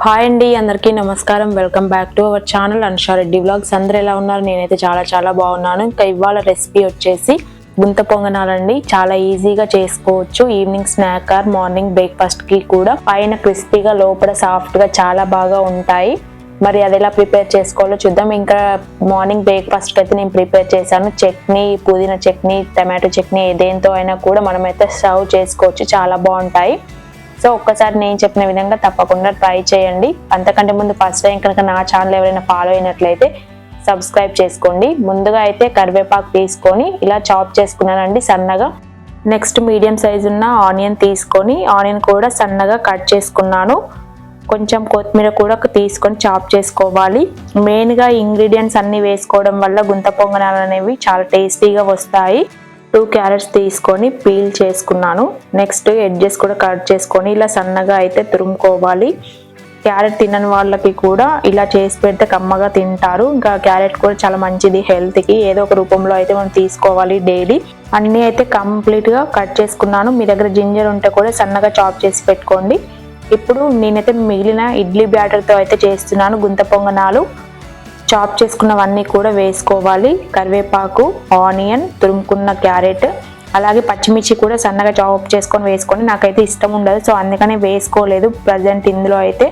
Hi అండి, అందరికీ నమస్కారం. Welcome back to our channel Anusha Reddy vlogs. అందరూ ఎలా ఉన్నారు? నేనైతే చాలా బాగున్నాను. ఇంకా ఇవాళ రెసిపీ వచ్చేసి గుంత పొంగనాలండి. చాలా ఈజీగా చేసుకోవచ్చు. Evening snack or morning breakfast కి కూడా పైన క్రిస్పీగా లోపల సాఫ్ట్ గా చాలా బాగా ఉంటాయి. మరి అది ఎలా ప్రిపేర్ చేసుకోవాలో చూద్దాం. ఇంకా మార్నింగ్ బ్రేక్ఫాస్ట్ అయితే నేను ప్రిపేర్ చేశాను. చట్నీ, పుదీనా చట్నీ, టమాటో చట్నీ, దేంతో అయినా కూడా మనమైతే సర్వ్ చేసుకోవచ్చు. చాలా బాగుంటాయి. సో ఒక్కసారి నేను చెప్పిన విధంగా తప్పకుండా ట్రై చేయండి. అంతకంటే ముందు ఫస్ట్ టైం కనుక నా ఛానల్ ఎవరైనా ఫాలో అయినట్లయితే సబ్స్క్రైబ్ చేసుకోండి. ముందుగా అయితే కరివేపాకు తీసుకొని ఇలా చాప్ చేసుకున్నానండి సన్నగా. నెక్స్ట్ మీడియం సైజు ఉన్న ఆనియన్ తీసుకొని ఆనియన్ కూడా సన్నగా కట్ చేసుకున్నాను. కొంచెం కొత్తిమీర కూడా తీసుకొని చాప్ చేసుకోవాలి. మెయిన్గా ఇంగ్రీడియంట్స్ అన్నీ వేసుకోవడం వల్ల గుంత పొంగనాలు అనేవి చాలా టేస్టీగా వస్తాయి. 2 క్యారెట్స్ తీసుకొని పీల్ చేసుకున్నాను. నెక్స్ట్ ఎడ్జెస్ కూడా కట్ చేసుకొని ఇలా సన్నగా అయితే తురుముకోవాలి. క్యారెట్ తినని వాళ్ళకి కూడా ఇలా చేసి పెడితే కమ్మగా తింటారు. ఇంకా క్యారెట్ కూడా చాలా మంచిది హెల్త్కి. ఏదో ఒక రూపంలో అయితే మనం తీసుకోవాలి డైలీ. అన్నీ అయితే కంప్లీట్గా కట్ చేసుకున్నాను. మీ దగ్గర జింజర్ ఉంటే కూడా సన్నగా చాప్ చేసి పెట్టుకోండి. ఇప్పుడు నేనైతే మిగిలిన ఇడ్లీ బ్యాటర్తో అయితే చేస్తున్నాను గుంత పొంగనాలు. చాప్ చేసుకున్నవన్నీ కూడా వేసుకోవాలి. కరివేపాకు, ఆనియన్, తురుముకున్న క్యారెట్, అలాగే పచ్చిమిర్చి కూడా సన్నగా చాప్ చేసుకొని వేసుకొని నాకైతే ఇష్టం ఉండదు, సో అందుకని వేసుకోలేదు ప్రజెంట్ ఇందులో అయితే.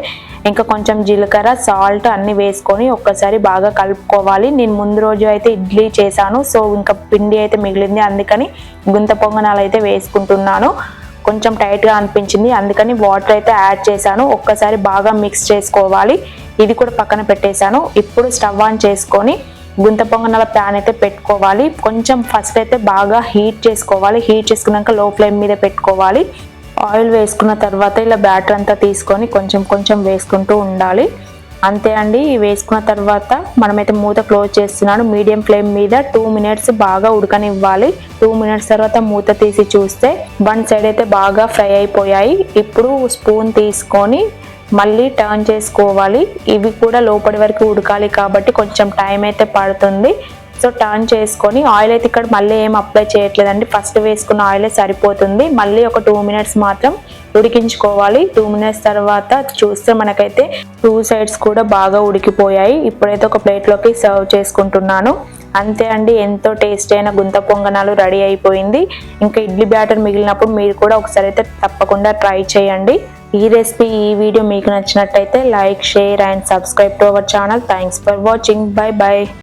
ఇంకా కొంచెం జీలకర్ర, సాల్ట్ అన్నీ వేసుకొని ఒక్కసారి బాగా కలుపుకోవాలి. నేను ముందు రోజు అయితే ఇడ్లీ చేశాను, సో ఇంకా పిండి అయితే మిగిలింది, అందుకని గుంత పొంగనాలు అయితే వేసుకుంటున్నాను. కొంచెం టైట్గా అనిపించింది, అందుకని వాటర్ అయితే యాడ్ చేశాను. ఒక్కసారి బాగా మిక్స్ చేసుకోవాలి. ఇది కూడా పక్కన పెట్టేశాను. ఇప్పుడు స్టవ్ ఆన్ చేసుకొని గుంత పొంగనాల ప్యాన్ అయితే పెట్టుకోవాలి. కొంచెం ఫస్ట్ అయితే బాగా హీట్ చేసుకోవాలి. హీట్ చేసుకున్నాక లో ఫ్లేమ్ మీద పెట్టుకోవాలి. ఆయిల్ వేసుకున్న తర్వాత ఇలా బ్యాటర్ అంతా తీసుకొని కొంచెం వేసుకుంటూ ఉండాలి. అంతే అండి. వేసుకున్న తర్వాత మనమైతే మూత క్లోజ్ చేస్తున్నాను. మీడియం ఫ్లేమ్ మీద 2 మినిట్స్ బాగా ఉడకనివ్వాలి. 2 మినిట్స్ తర్వాత మూత తీసి చూస్తే 1 సైడ్ అయితే బాగా ఫ్రై అయిపోయాయి. ఇప్పుడు స్పూన్ తీసుకొని మళ్ళీ టర్న్ చేసుకోవాలి. ఇవి కూడా లోపలి వరకు ఉడకాలి కాబట్టి కొంచెం టైం అయితే పడుతుంది. సో టర్న్ చేసుకొని ఆయిల్ అయితే ఇక్కడ మళ్ళీ ఏం అప్లై చేయట్లేదండి. ఫస్ట్ వేసుకున్న ఆయిలే సరిపోతుంది. మళ్ళీ ఒక 2 మినిట్స్ మాత్రం ఉడికించుకోవాలి. 2 మినిట్స్ తర్వాత చూస్తే మనకైతే 2 సైడ్స్ కూడా బాగా ఉడికిపోయాయి. ఇప్పుడైతే ఒక ప్లేట్లోకి సర్వ్ చేసుకుంటున్నాను. అంతే అండి, ఎంతో టేస్టీ అయిన గుంత పొంగనాలు రెడీ అయిపోయింది. ఇంకా ఇడ్లీ బ్యాటర్ మిగిలినప్పుడు మీరు కూడా ఒకసారి అయితే తప్పకుండా ట్రై చేయండి. ఈ రెసిపీ, ఈ వీడియో మీకు నచ్చినట్టయితే like, share and subscribe to our channel. Thanks for watching. By.